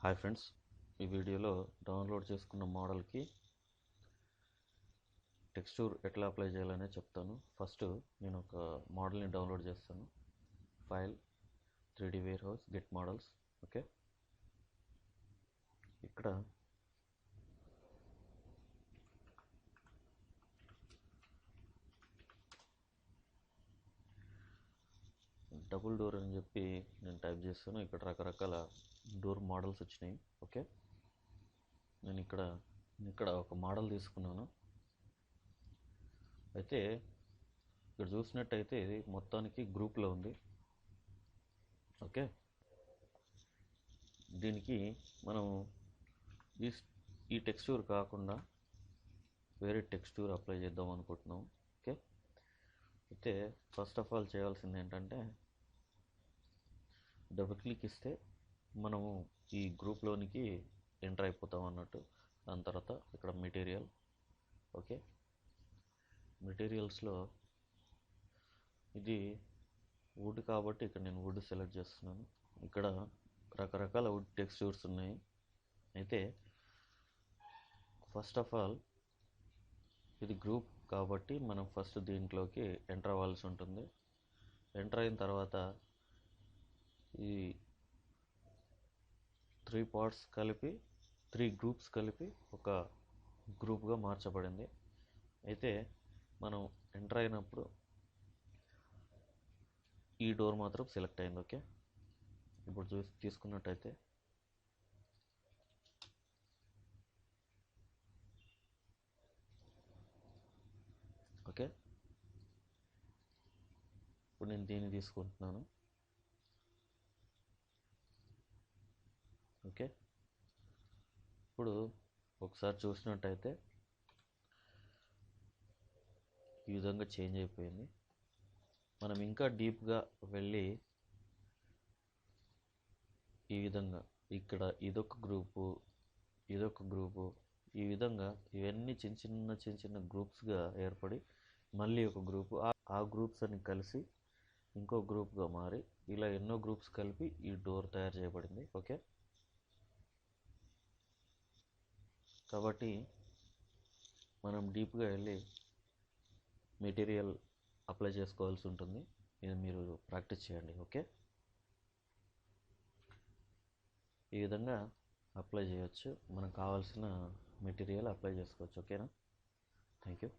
Hi friends, ఈ వీడియోలో download చేసుకున్న మోడల్కి టెక్స్చర్ ఎట్లా అప్లై చేయాలనే చెప్తాను. ఫస్ట్ నేను ఒక మోడల్ని డౌన్లోడ్ చేస్తాను. File 3D warehouse get models. Okay, ఇక్కడ డబుల్ డోర్ అని చెప్పి నేను టైప్ చేస్తాను. ఇక్కడ రకరకాల డోర్ మోడల్స్ వచ్చినాయి. ఓకే, నేను ఇక్కడ ఒక మోడల్ తీసుకున్నాను. అయితే ఇక్కడ చూసినట్టయితే ఇది మొత్తానికి గ్రూప్లో ఉంది. ఓకే, దీనికి మనం ఈ టెక్స్చర్ కాకుండా వేరే టెక్స్చర్ అప్లై చేద్దాం అనుకుంటున్నాం. ఓకే, అయితే ఫస్ట్ ఆఫ్ ఆల్ చేయాల్సింది ఏంటంటే డబుల్ క్లిక్ ఇస్తే మనము ఈ గ్రూప్లోనికి ఎంటర్ అయిపోతాం అన్నట్టు. దాని తర్వాత ఇక్కడ మెటీరియల్. ఓకే, మెటీరియల్స్లో ఇది వుడ్ కాబట్టి ఇక్కడ నేను వుడ్ సెలెక్ట్ చేస్తున్నాను. ఇక్కడ రకరకాల వుడ్ టెక్స్చర్స్ ఉన్నాయి. అయితే ఫస్ట్ ఆఫ్ ఆల్ ఇది గ్రూప్ కాబట్టి మనం ఫస్ట్ దీంట్లోకి ఎంటర్ అవ్వాల్సి ఉంటుంది. ఎంటర్ అయిన తర్వాత ఈ 3 పార్ట్స్ కలిపి 3 గ్రూప్స్ కలిపి ఒక గ్రూప్గా మార్చబడింది. అయితే మనం ఎంటర్ అయినప్పుడు ఈ డోర్ మాత్రం సెలెక్ట్ అయింది. ఓకే, ఇప్పుడు తీసుకున్నట్టయితే ఓకే, ఇప్పుడు నేను దీన్ని తీసుకుంటున్నాను. ఓకే, ఇప్పుడు ఒకసారి చూసినట్టయితే ఈ విధంగా చేంజ్ అయిపోయింది. మనం ఇంకా డీప్గా వెళ్ళి ఈ విధంగా ఇక్కడ ఇదొక గ్రూపు ఈ విధంగా ఇవన్నీ చిన్న చిన్న గ్రూప్స్గా ఏర్పడి మళ్ళీ ఒక గ్రూపు, ఆ గ్రూప్స్ అన్ని కలిసి ఇంకో గ్రూప్గా మారి ఇలా ఎన్నో గ్రూప్స్ కలిపి ఈ డోర్ తయారు చేయబడింది. ఓకే, కాబట్టి మనం డీప్గా వెళ్ళి మెటీరియల్ అప్లై చేసుకోవాల్సి ఉంటుంది. ఇది మీరు ప్రాక్టీస్ చేయండి. ఓకే, ఈ విధంగా అప్లై చేయొచ్చు. మనకు కావాల్సిన మెటీరియల్ అప్లై చేసుకోవచ్చు. ఓకేనా, థ్యాంక్ యూ.